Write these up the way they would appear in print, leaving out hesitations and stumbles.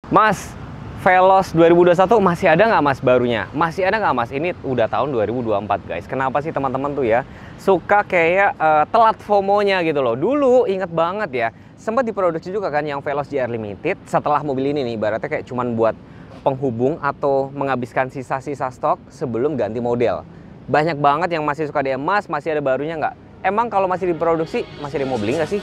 Mas, Veloz 2021 masih ada nggak mas barunya? Masih ada nggak mas? Ini udah tahun 2024 guys. Kenapa sih teman-teman tuh ya suka kayak telat FOMO-nya gitu loh. Dulu inget banget ya, sempat diproduksi juga kan yang Veloz GR Limited. Setelah mobil ini nih, ibaratnya kayak cuman buat penghubung atau menghabiskan sisa-sisa stok sebelum ganti model. Banyak banget yang masih suka DM, mas masih ada barunya nggak? Emang kalau masih diproduksi, masih ada yang mau beli nggak sih?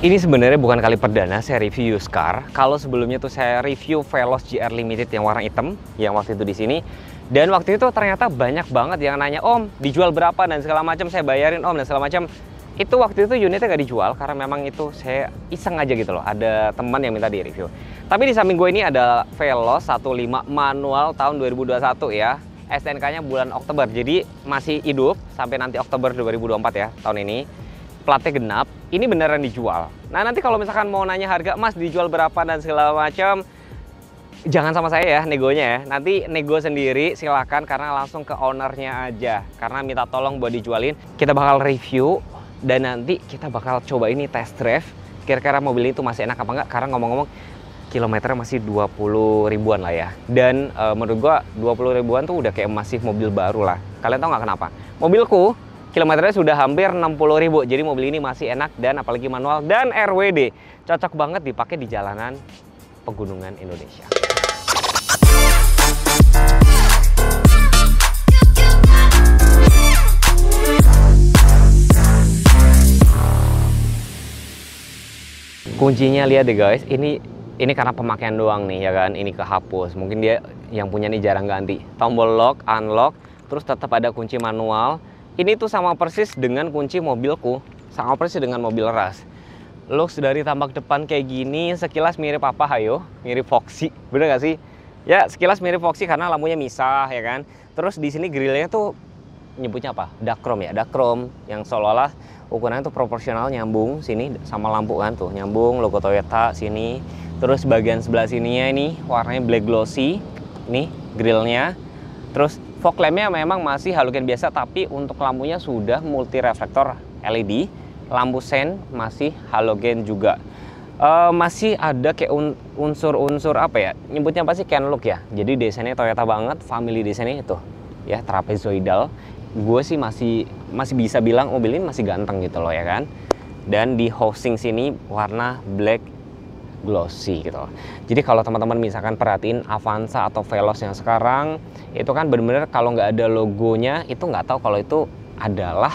Ini sebenarnya bukan kali perdana saya review used car. Kalau sebelumnya tuh saya review Veloz GR Limited yang warna hitam, yang waktu itu di sini. Dan waktu itu ternyata banyak banget yang nanya, Om, dijual berapa dan segala macam, saya bayarin Om dan segala macam. Itu waktu itu unitnya nggak dijual karena memang itu saya iseng aja gitu loh. Ada teman yang minta di review. Tapi di samping gue ini ada Veloz 15 manual tahun 2021 ya. STNK-nya bulan Oktober, jadi masih hidup sampai nanti Oktober 2024 ya tahun ini. Platnya genap, ini beneran dijual. Nah nanti kalau misalkan mau nanya harga, mas dijual berapa dan segala macam, jangan sama saya ya negonya ya. Nanti nego sendiri silakan karena langsung ke ownernya aja. Karena minta tolong buat dijualin. Kita bakal review dan nanti kita bakal coba ini test drive. Kira-kira mobil itu masih enak apa enggak? Karena ngomong-ngomong kilometernya masih 20 ribuan lah ya. Dan menurut gua 20 ribuan tuh udah kayak masih mobil baru lah. Kalian tahu nggak kenapa? Mobilku kilometernya sudah hampir 60.000, jadi mobil ini masih enak dan apalagi manual dan RWD. Cocok banget dipakai di jalanan pegunungan Indonesia. Kuncinya lihat deh guys, ini karena pemakaian doang nih ya kan, ini kehapus. Mungkin dia yang punya nih jarang ganti. Tombol lock, unlock, terus tetap ada kunci manual. Ini tuh sama persis dengan kunci mobilku, sama persis dengan mobil ras. Looks dari tampak depan kayak gini, sekilas mirip apa hayo? Mirip Foxy, bener gak sih? Ya sekilas mirip Foxy karena lampunya misah ya kan. Terus di sini grillnya tuh nyebutnya apa? Dachrome ya, Dachrome yang seolah-olah ukurannya tuh proporsional nyambung sini sama lampu kan tuh, nyambung logo Toyota sini. Terus bagian sebelah sininya ini warnanya black glossy, nih grillnya. Terus fog lampnya memang masih halogen biasa, tapi untuk lampunya sudah multi reflektor LED. Lampu sen masih halogen juga. Masih ada kayak unsur-unsur apa ya? Nyebutnya apa sih? Can look ya. Jadi desainnya Toyota banget, family desainnya itu ya trapezoidal. Gue sih masih bisa bilang mobil ini masih ganteng gitu loh ya kan. Dan di housing sini warna black glossy gitu. Jadi kalau teman-teman misalkan perhatiin Avanza atau Veloz yang sekarang itu kan bener-bener kalau nggak ada logonya itu nggak tahu kalau itu adalah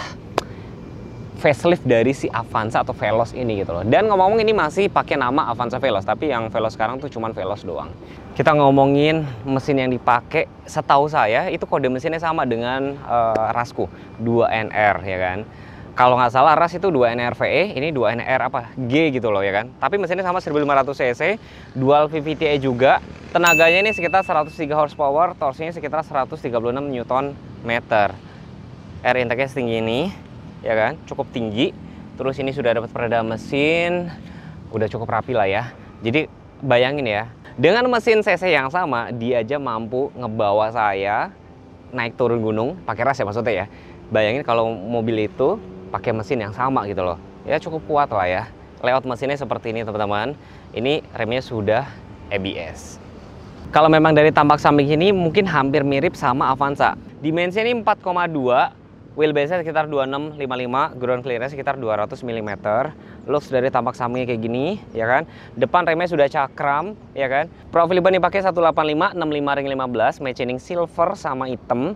facelift dari si Avanza atau Veloz ini gitu loh. Dan ngomong-ngomong ini masih pakai nama Avanza Veloz, tapi yang Veloz sekarang tuh cuman Veloz doang. Kita ngomongin mesin yang dipakai, setahu saya itu kode mesinnya sama dengan rasku 2NR ya kan. Kalau nggak salah ras itu 2NR VE, ini 2NR apa? G gitu loh ya kan. Tapi mesinnya sama 1500 cc, dual VVT-i juga. Tenaganya ini sekitar 103 horsepower, torsinya sekitar 136 Nm. Air intake-nya setinggi ini, ya kan? Cukup tinggi. Terus ini sudah dapat peredam mesin, udah cukup rapi lah ya. Jadi bayangin ya, dengan mesin cc yang sama, dia aja mampu ngebawa saya naik turun gunung, pakai ras ya maksudnya ya. Bayangin kalau mobil itu pakai mesin yang sama gitu loh, ya cukup kuat lah ya. Layout mesinnya seperti ini teman-teman. Ini remnya sudah ABS. Kalau memang dari tampak samping ini mungkin hampir mirip sama Avanza. Dimensinya ini 4,2, wheelbase-nya sekitar 2655, ground clearance sekitar 200 mm. Looks dari tampak sampingnya kayak gini ya kan. Depan remnya sudah cakram ya kan. Profil ban dipakai 185 65 ring 15, matching silver sama hitam.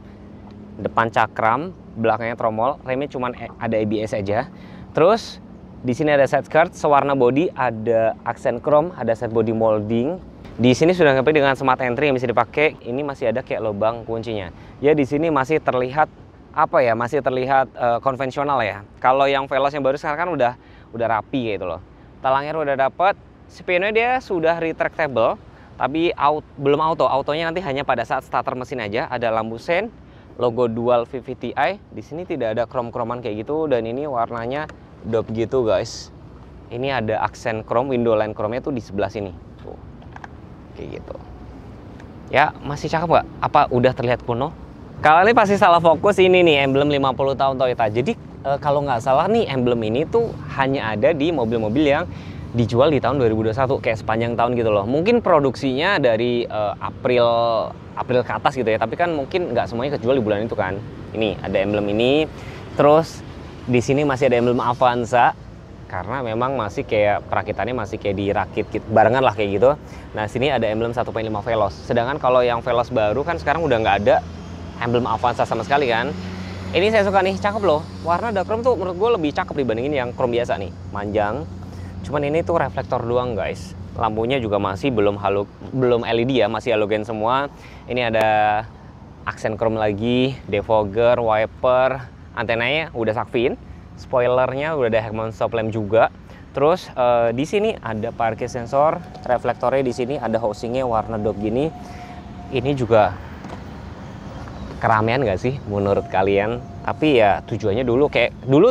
Depan cakram, belakangnya tromol, remnya cuma ada ABS aja. Terus di sini ada side skirt sewarna body, ada aksen chrome, ada set body molding. Di sini sudah sampai dengan smart entry yang bisa dipakai. Ini masih ada kayak lubang kuncinya. Ya di sini masih terlihat apa ya? Masih terlihat konvensional ya. Kalau yang Veloz yang baru sekarang kan udah rapi gitu loh. Talang air udah dapat. Spionnya dia sudah retractable, tapi belum auto. Autonya nanti hanya pada saat starter mesin aja. Ada lampu sen, logo dual VVT-i. Di sini tidak ada krom-kroman kayak gitu dan ini warnanya dope gitu guys. Ini ada aksen chrome, window line chrome-nya tuh di sebelah sini. Tuh. Kayak gitu. Ya, masih cakep nggak? Apa udah terlihat kuno? Kalau ini pasti salah fokus, ini nih emblem 50 tahun Toyota. Jadi kalau nggak salah nih emblem ini tuh hanya ada di mobil-mobil yang dijual di tahun 2021 kayak sepanjang tahun gitu loh. Mungkin produksinya dari April ke atas gitu ya, tapi kan mungkin nggak semuanya kejual di bulan itu kan. Ini ada emblem ini. Terus di sini masih ada emblem Avanza karena memang masih kayak perakitannya masih kayak dirakit gitu, barengan lah kayak gitu. Nah, sini ada emblem 1.5 Veloz. Sedangkan kalau yang Veloz baru kan sekarang udah nggak ada emblem Avanza sama sekali kan. Ini saya suka nih, cakep loh. Warna dark chrome tuh menurut gue lebih cakep dibandingin yang chrome biasa nih, manjang. Cuman ini tuh reflektor doang guys. Lampunya juga masih belum LED ya, masih halogen semua. Ini ada aksen chrome lagi, defogger, wiper, antenanya udah sakfin. Spoilernya udah ada head mount stop lamp juga. Terus di sini ada parking sensor, reflektornya di sini ada housingnya warna dop gini. Ini juga keramaian nggak sih menurut kalian? Tapi ya tujuannya dulu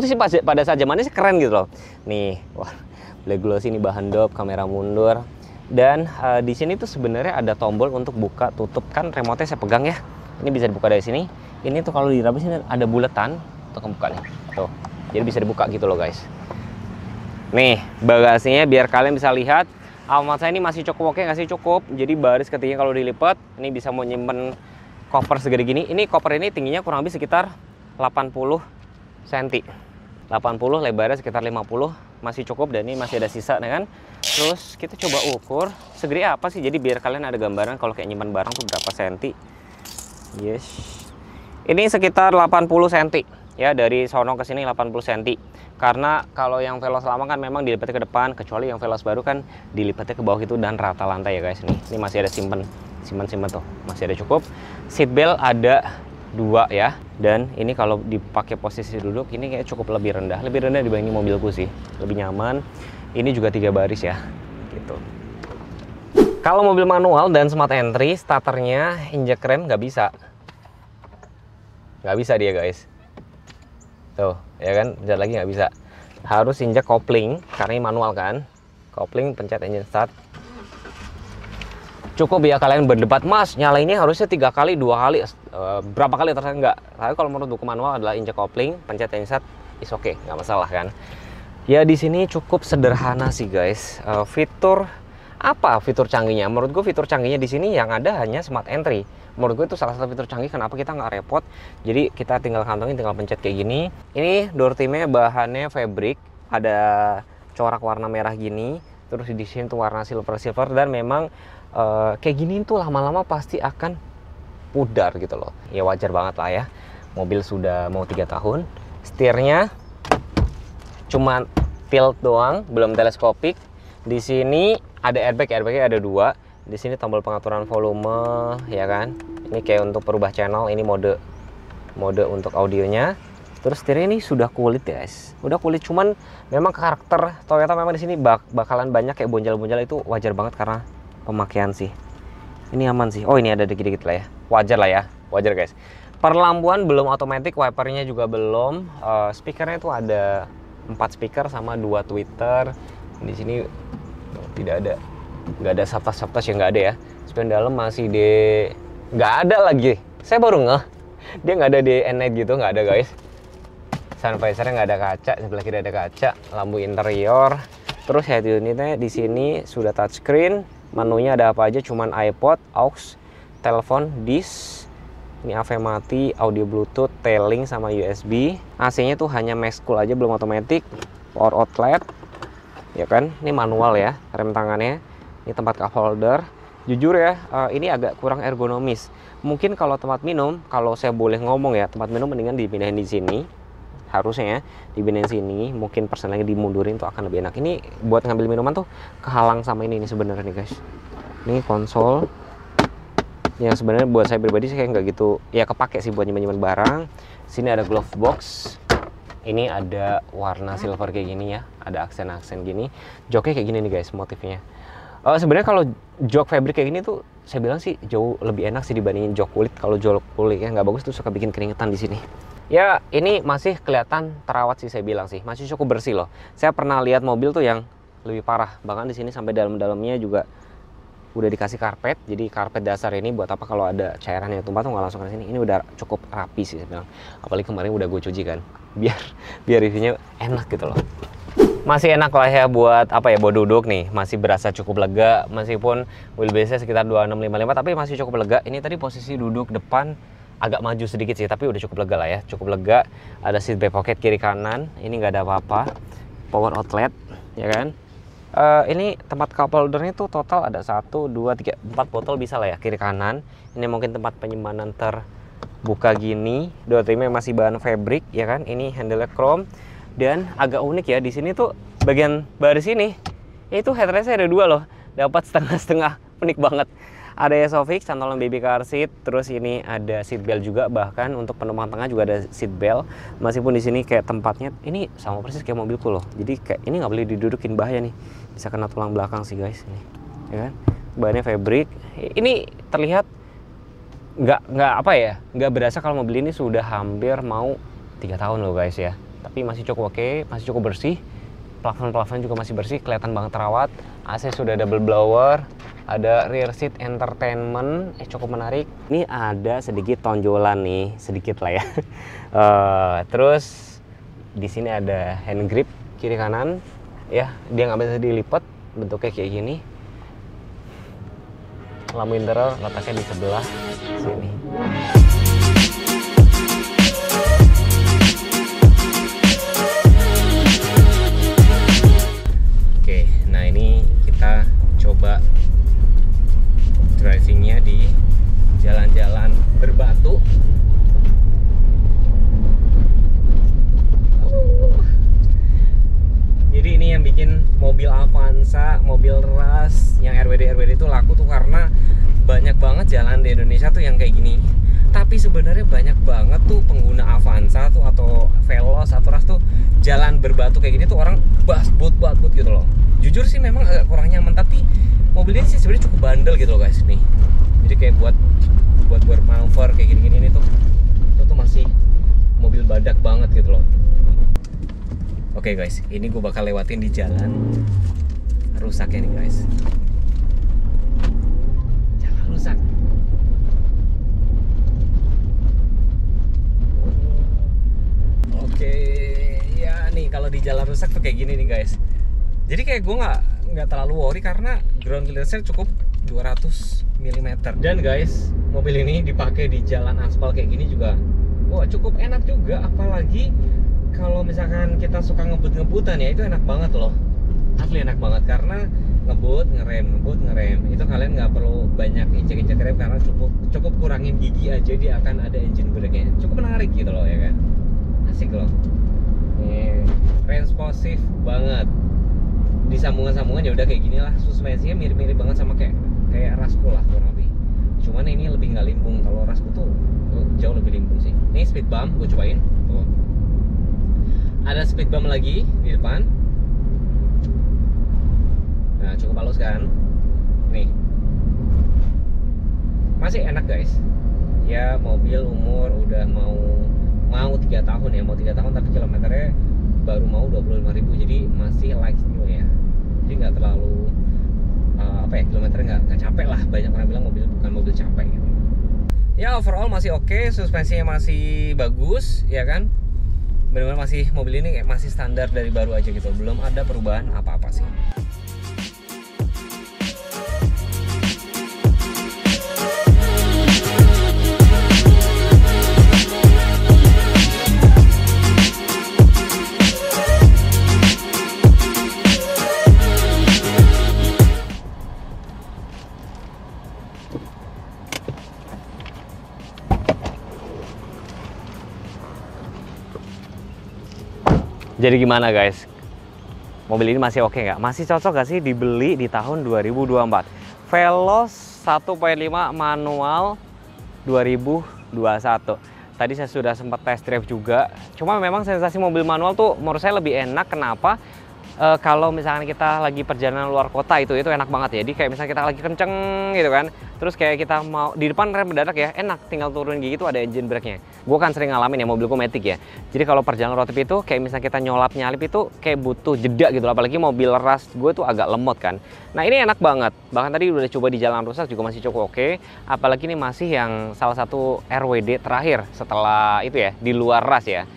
tuh sih pada saat zamannya sih keren gitu loh. Nih, wah, black gloss ini bahan dop, kamera mundur. Dan di sini tuh sebenarnya ada tombol untuk buka tutup, kan remote-nya saya pegang ya. Ini bisa dibuka dari sini. Ini tuh kalau diraba sini ada buletan untuk membuka nih. Tuh. Jadi bisa dibuka gitu loh guys. Nih bagasinya biar kalian bisa lihat. Alamat saya ini masih cukup oke, nggak sih cukup. Jadi baris ketiganya kalau dilipat ini bisa mau nyimpen koper segede gini. Ini koper ini tingginya kurang lebih sekitar 80 cm. 80, lebarnya sekitar 50, masih cukup dan ini masih ada sisa nih kan. Terus kita coba ukur segede apa sih. Jadi biar kalian ada gambaran kalau kayak nyimpen barang tuh berapa senti. Yes. Ini sekitar 80 cm. Ya, dari sono ke sini 80 cm. Karena kalau yang Veloz lama kan memang dilipatnya ke depan, kecuali yang Veloz baru kan dilipatnya ke bawah itu dan rata lantai ya guys. Ini masih ada simpen tuh, masih ada cukup. Seat belt ada 2 ya. Dan ini kalau dipakai posisi duduk ini kayak cukup lebih rendah dibanding mobilku sih. Lebih nyaman. Ini juga 3 baris ya. Gitu. Kalau mobil manual dan smart entry, starternya injek rem nggak bisa. Nggak bisa dia guys. Tuh, ya kan, bentar lagi nggak bisa. Harus injak kopling, karena ini manual kan. Kopling, pencet engine start. Cukup ya kalian berdebat, mas, nyalainnya harusnya 3 kali, 2 kali, berapa kali terserah enggak. Tapi kalau menurut buku manual adalah injak kopling, pencet engine start, is oke, nggak masalah kan. Ya di sini cukup sederhana sih guys. Fitur canggihnya? Menurut gue fitur canggihnya di sini yang ada hanya smart entry. Menurut gue itu salah satu fitur canggih, kenapa kita nggak repot. Jadi kita tinggal kantongin, tinggal pencet kayak gini. Ini door trimnya bahannya fabric, ada corak warna merah gini. Terus di sini tuh warna silver dan memang kayak gini tuh lama-lama pasti akan pudar gitu loh. Ya wajar banget lah ya. Mobil sudah mau 3 tahun. Setirnya cuma tilt doang, belum teleskopik. Di sini ada airbagnya ada 2. Di sini tombol pengaturan volume ya kan. Ini kayak untuk perubah channel, ini mode untuk audionya. Terus setirnya ini sudah kulit guys. Udah kulit, cuman memang karakter Toyota memang di sini bakalan banyak kayak bonjal-bonjal, itu wajar banget karena pemakaian sih. Ini aman sih. Oh, ini ada dikit-dikit lah ya. Wajar lah ya. Wajar guys. Perlampuan belum otomatis, wipernya juga belum. Speakernya itu ada 4 speaker sama 2 tweeter. Di sini tidak ada. Nggak ada subtas yang nggak ada ya. Spion dalam masih nggak ada lagi. Saya baru ngeh dia nggak ada DN-Night gitu, nggak ada guys. Sun visornya nggak ada kaca, sebelah kiri ada kaca. Lampu interior. Terus head unitnya di sini sudah touchscreen. Menunya ada apa aja? Cuman iPod, aux, telepon, disk. Ini AV mati, audio Bluetooth, tailing sama USB. AC-nya tuh hanya max cool aja, belum otomatis. Power outlet, ya kan? Ini manual ya, rem tangannya. Ini tempat cup holder. Jujur ya, ini agak kurang ergonomis. Mungkin kalau tempat minum, kalau saya boleh ngomong ya, tempat minum mendingan dipindahin di sini. Harusnya ya, dipindahin sini. Mungkin persen lagi dimundurin tuh akan lebih enak. Ini buat ngambil minuman tuh kehalang sama ini sebenarnya nih guys. Ini konsol. Yang sebenarnya buat saya pribadi sih kayak nggak gitu. Ya kepake sih buat nyimpen barang. Sini ada glove box. Ini ada warna silver kayak gini ya. Ada aksen-aksen gini. Joknya kayak gini nih guys motifnya. Sebenarnya kalau jok fabric kayak gini tuh saya bilang sih jauh lebih enak sih dibandingin jok kulit. Kalau jok kulit ya nggak bagus tuh suka bikin keringetan di sini. Ya, ini masih kelihatan terawat sih saya bilang sih. Masih cukup bersih loh. Saya pernah lihat mobil tuh yang lebih parah. Bahkan di sini sampai dalam-dalamnya juga udah dikasih karpet. Jadi karpet dasar ini buat apa kalau ada cairan yang tumpah tuh nggak langsung ke sini. Ini udah cukup rapi sih saya bilang. Apalagi kemarin udah gue cuci kan. Biar reviewnya enak gitu loh. Masih enak lah ya buat apa ya, buat duduk nih. Masih berasa cukup lega meskipun wheelbase-nya sekitar 2655 tapi masih cukup lega. Ini tadi posisi duduk depan agak maju sedikit sih, tapi udah cukup lega lah ya, cukup lega. Ada seat back pocket kiri kanan, ini nggak ada apa-apa. Power outlet, ya kan. Ini tempat cup holdernya tuh total ada 1, 2, 3, 4 botol bisa lah ya kiri kanan. Ini mungkin tempat penyimpanan terbuka gini. Door trimnya masih bahan fabric, ya kan. Ini handle chrome dan agak unik ya di sini tuh bagian baris ini itu headrestnya ada 2 loh, dapat setengah-setengah, unik banget. Ada Isofix, cantolan baby car seat, terus ini ada seat belt juga, bahkan untuk penumpang tengah juga ada seat belt. Meskipun di sini kayak tempatnya ini sama persis kayak mobilku loh. Jadi kayak ini nggak boleh didudukin, bahaya nih. Bisa kena tulang belakang sih guys ini. Ya kan? Bahannya fabric. Ini terlihat nggak apa ya? Nggak berasa kalau mobil ini sudah hampir mau 3 tahun loh guys ya. Tapi masih cukup oke, masih cukup bersih. Plafon juga masih bersih, kelihatan banget terawat. AC sudah double blower. Ada rear seat entertainment, cukup menarik. Ini ada sedikit tonjolan nih, sedikit lah ya. Terus di sini ada hand grip kiri kanan, ya dia nggak bisa dilipat, bentuknya kayak gini. Lampu interior letaknya di sebelah sini. Oke, nah ini kita coba drivingnya di jalan-jalan berbatu. Jadi ini yang bikin mobil Avanza, mobil ras yang RWD itu laku tuh karena banyak banget jalan di Indonesia tuh yang kayak gini. Tapi sebenarnya banyak banget tuh pengguna Avanza tuh atau Veloz atau ras tuh jalan berbatu kayak gini tuh orang basbut gitu loh. Jujur sih memang agak kurang nyaman, tapi mobil ini sih sebenarnya cukup bandel gitu loh guys nih. Jadi kayak buat bermanuver kayak gini-gini nih tuh masih mobil badak banget gitu loh. Oke guys, ini gue bakal lewatin di jalan rusaknya nih guys. Jalan rusak. Oke, ya nih kalau di jalan rusak tuh kayak gini nih guys. Jadi kayak gue nggak terlalu worry karena ground clearance-nya cukup 200 mm. Dan guys, mobil ini dipakai di jalan aspal kayak gini juga, wah cukup enak juga. Apalagi kalau misalkan kita suka ngebut-ngebutan ya, itu enak banget loh. Asli enak banget karena ngebut ngerem. Itu kalian nggak perlu banyak injek-injek rem karena cukup kurangin gigi aja dia akan ada engine brake-nya. Cukup menarik gitu loh ya kan. Asik loh. Responsif banget. Di sambungan-sambungan ya udah kayak gini lah. Suspensinya mirip-mirip banget sama kayak Rasku lah kurang lebih. Cuman ini lebih nggak limbung. Kalau Rasku tuh jauh lebih limbung sih. Ini speed bump gue cobain. Tuh. Ada speed bump lagi di depan. Nah cukup halus kan. Nih. Masih enak guys. Ya mobil umur udah mau 3 tahun ya, mau 3 tahun tapi kilometernya baru mau 25.000, jadi masih like new ya. Jadi nggak terlalu kilometernya nggak capek lah. Banyak orang bilang bukan mobil capek gitu. Ya overall masih oke, suspensinya masih bagus ya kan. Benar-benar masih mobil ini kayak masih standar dari baru aja gitu, belum ada perubahan apa-apa sih. Jadi gimana guys? Mobil ini masih oke nggak? Masih cocok nggak sih dibeli di tahun 2024? Veloz 1.5 manual 2021. Tadi saya sudah sempat test drive juga. Cuma memang sensasi mobil manual tuh menurut saya lebih enak. Kenapa? kalau misalkan kita lagi perjalanan luar kota itu enak banget ya. Jadi kayak misalnya kita lagi kenceng gitu kan, terus kayak kita mau di depan rem mendadak ya, enak tinggal turun gigi itu ada engine brake-nya. Gue kan sering ngalamin ya, mobilku Matic ya. Jadi kalau perjalanan road trip itu kayak misalnya kita nyalip itu kayak butuh jeda gitu, apalagi mobil ras gue tuh agak lemot kan. Nah ini enak banget, bahkan tadi udah coba di jalan rusak juga masih cukup oke. Apalagi ini masih yang salah satu RWD terakhir setelah itu ya, di luar ras ya.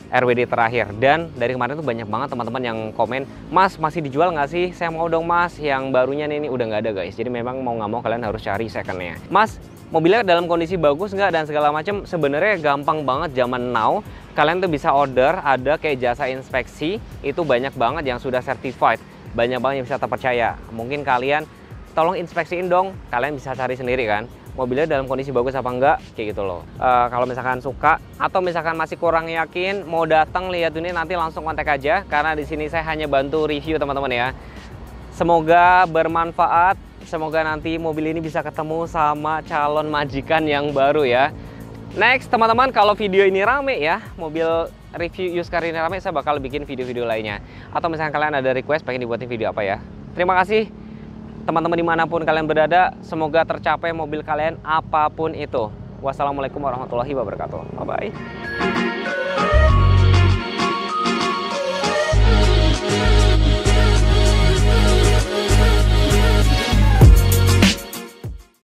RWD terakhir. Dan dari kemarin tuh banyak banget teman-teman yang komen, "Mas, masih dijual nggak sih? Saya mau dong mas, yang barunya nih." Ini udah nggak ada guys, jadi memang mau nggak mau kalian harus cari secondnya. Mas, mobilnya dalam kondisi bagus nggak dan segala macam, sebenarnya gampang banget zaman now. Kalian tuh bisa order, ada kayak jasa inspeksi, itu banyak banget yang sudah certified, banyak banget yang bisa terpercaya. Mungkin kalian tolong inspeksiin dong, kalian bisa cari sendiri kan mobilnya dalam kondisi bagus apa enggak, kayak gitu loh. Kalau misalkan suka atau misalkan masih kurang yakin, mau datang lihat ini, nanti langsung kontak aja, karena di sini saya hanya bantu review teman-teman ya. Semoga bermanfaat, semoga nanti mobil ini bisa ketemu sama calon majikan yang baru ya. Next teman-teman, kalau video ini rame ya, mobil review used car ini rame, saya bakal bikin video-video lainnya. Atau misalkan kalian ada request pengen dibuatin video apa ya. Terima kasih teman-teman dimanapun kalian berada, semoga tercapai mobil kalian apapun itu. Wassalamualaikum warahmatullahi wabarakatuh. Bye-bye.